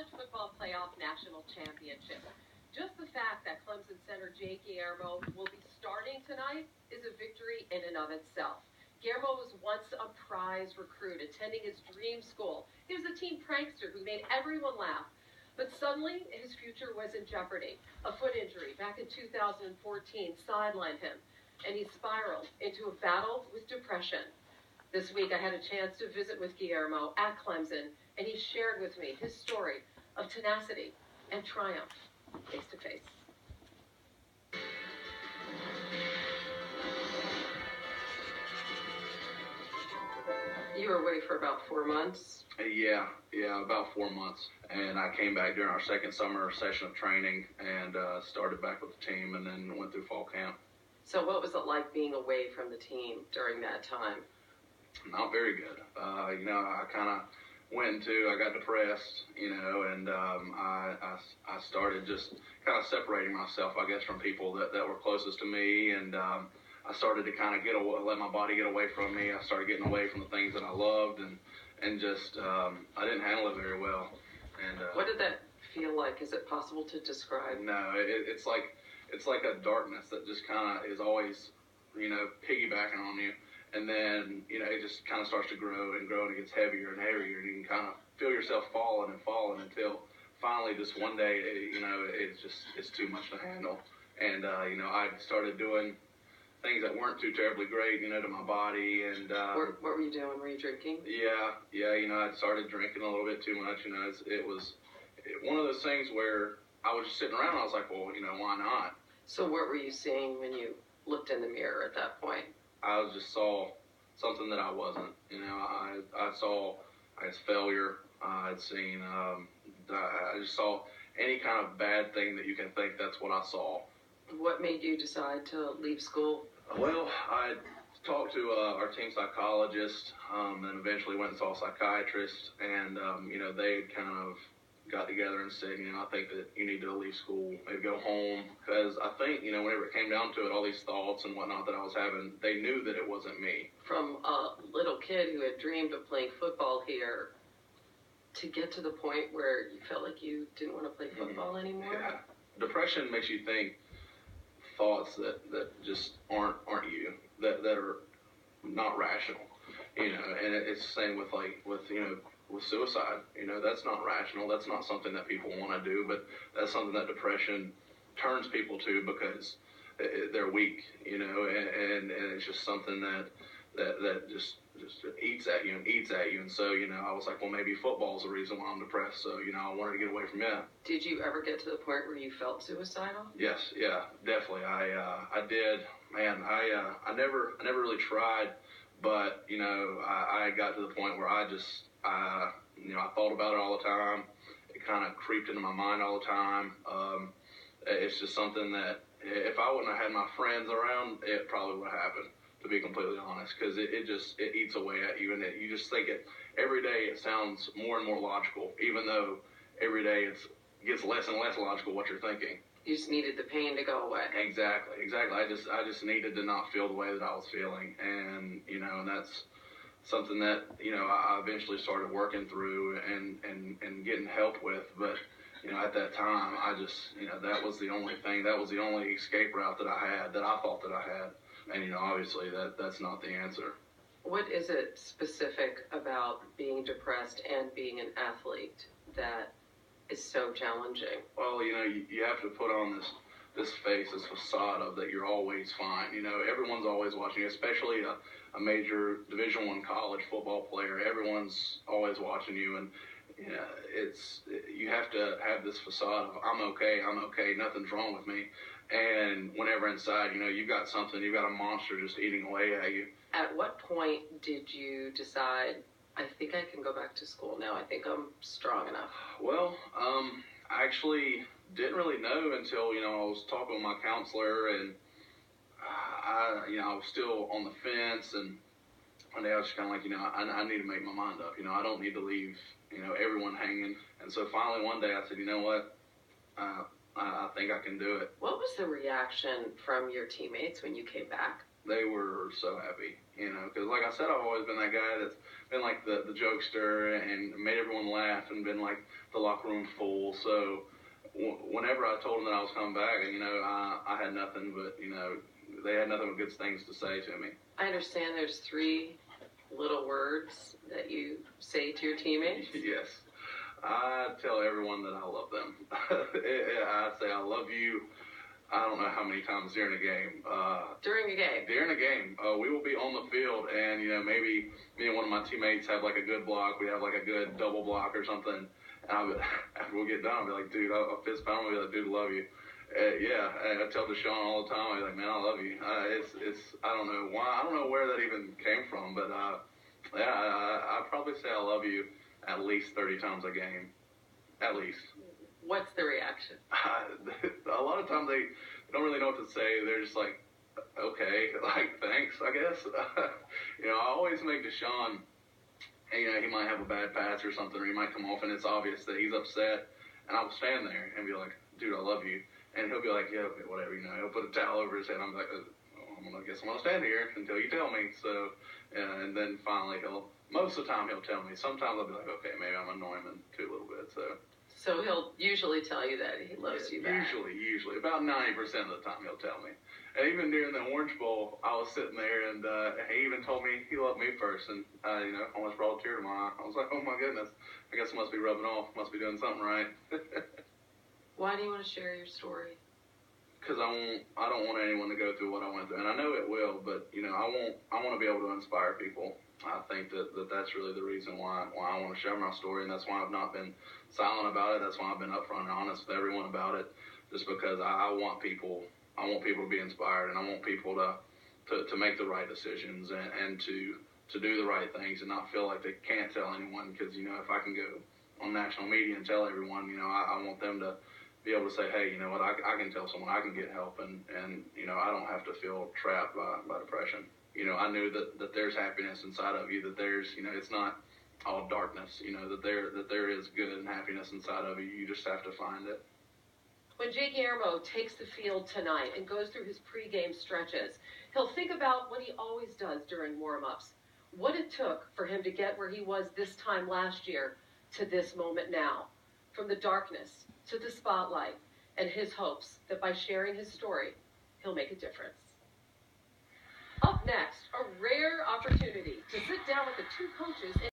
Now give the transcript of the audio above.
college football playoff national championship. Just the fact that Clemson center Guillermo will be starting tonight is a victory in and of itself. Guillermo was once a prize recruit attending his dream school. He was a teen prankster who made everyone laugh. But suddenly, his future was in jeopardy. A foot injury back in 2014 sidelined him, and he spiraled into a battle with depression. This week, I had a chance to visit with Guillermo at Clemson, and he shared with me his story of tenacity and triumph, face to face. You were away for about 4 months? Yeah, about 4 months. And I came back during our second summer session of training and started back with the team and then went through fall camp. So what was it like being away from the team during that time? Not very good. I kind of I got depressed, and I started just kind of separating myself, I guess, from people that were closest to me, and I started to kind of let my body get away from me. I started getting away from the things that I loved, and just I didn't handle it very well. And what did that feel like? Is it possible to describe? No, it's like a darkness that just kind of is always, piggybacking on you. And then, it just kind of starts to grow and grow, and it gets heavier and heavier, and you can kind of feel yourself falling until finally just one day, it's too much to handle. And, I started doing things that weren't too terribly great, to my body. And what were you doing? Were you drinking? Yeah, I started drinking a little bit too much. It was one of those things where I was just sitting around, and I was like, well, why not? So what were you seeing when you looked in the mirror at that point? I just saw something that I wasn't. I saw, failure. I'd seen, I just saw any kind of bad thing that you can think. That's what I saw. What made you decide to leave school? Well, I talked to our team psychologist, and eventually went and saw a psychiatrist, and, they kind of got together and said, I think that you need to leave school, maybe go home, because I think, whenever it came down to it, all these thoughts and whatnot that I was having, they knew that it wasn't me. From a little kid who had dreamed of playing football here to get to the point where you felt like you didn't want to play football anymore? Yeah. Depression makes you think thoughts that just aren't you, that are not rational, and it's the same with suicide. That's not rational. That's not something that people want to do, but that's something that depression turns people to because they're weak, and it's just something that just eats at you. And so, I was like, well, maybe football's the reason why I'm depressed. So, I wanted to get away from that. Did you ever get to the point where you felt suicidal? Yes, yeah, definitely. I did. Man, I never really tried, but, I got to the point where I thought about it all the time. It kind of creeped into my mind all the time. It's just something that if I wouldn't have had my friends around, it probably would have happened, to be completely honest, because it eats away at you, and you just think it every day. It sounds more and more logical, even though every day it gets less and less logical what you're thinking. You just needed the pain to go away. Exactly. I just needed to not feel the way that I was feeling, and and that's something that I eventually started working through and getting help with. But at that time, I just that was the only thing. That was the only escape route that I had, that I thought that I had. And obviously that's not the answer. What is it specific about being depressed and being an athlete that is so challenging? Well, you have to put on this face, this facade of that you're always fine. Everyone's always watching you, especially a major Division I college football player. Everyone's always watching you, and you have to have this facade of I'm okay, nothing's wrong with me. And whenever inside, you've got a monster just eating away at you. At what point did you decide, I think I can go back to school now, I think I'm strong enough? Well, I actually didn't really know until, I was talking with my counselor, and I was still on the fence, and one day I was just kind of like, I need to make my mind up. I don't need to leave, everyone hanging. And so finally one day I said, you know what, I think I can do it. What was the reaction from your teammates when you came back? They were so happy, because like I said, I've always been that guy been like the jokester and made everyone laugh and been like the locker room full. So whenever I told them that I was coming back, I had nothing but, they had nothing but good things to say to me. I understand there's 3 little words that you say to your teammates. Yes. I tell everyone that I love them. I say I love you. I don't know how many times during a game. During a game? During a game. We will be on the field, and, maybe me and one of my teammates have, like, a good block. We have, like, a good double block or something. And after we'll get done, I'll be like, dude, I'll fist pound him. I'll be like, dude, love you. Yeah, I tell Deshaun all the time. I'll be like, man, I love you. I don't know why. I don't know where that even came from, but, yeah, I probably say I love you at least 30 times a game. At least. What's the reaction? A lot of times they don't really know what to say. They're just like, okay, like, thanks, I guess. I always make Deshaun, he might have a bad pass or something, or he might come off and it's obvious that he's upset. And I'll stand there and be like, dude, I love you. And he'll be like, yeah, okay, whatever, He'll put a towel over his head. I'm like, I guess I'm going to stand here until you tell me. So, and then finally most of the time he'll tell me. Sometimes I'll be like, okay, maybe I'm annoying him too a little bit, So he'll usually tell you that he loves you back. Usually. About 90% of the time he'll tell me. And even during the Orange Bowl, I was sitting there, and he even told me he loved me first. And, almost brought a tear to my eye. I was like, oh, my goodness. I guess it must be rubbing off. Must be doing something right. Why do you want to share your story? Because I don't want anyone to go through what I went through. And I know it will, but, I want to be able to inspire people. I think that's really the reason why I want to share my story, and that's why I've not been silent about it. That's why I've been upfront and honest with everyone about it, just because I want people to be inspired, and I want people to make the right decisions and to do the right things and not feel like they can't tell anyone. Because if I can go on national media and tell everyone, I want them to be able to say, hey, you know what, I can tell someone, I can get help, and I don't have to feel trapped by depression. I knew that there's happiness inside of you, that there's, it's not all darkness, that there is good and happiness inside of you. You just have to find it. When Guillermo takes the field tonight and goes through his pregame stretches, he'll think about what he always does during warm-ups, what it took for him to get where he was this time last year to this moment now, from the darkness to the spotlight, and his hopes that by sharing his story, he'll make a difference. Up next, a rare opportunity to sit down with the 2 coaches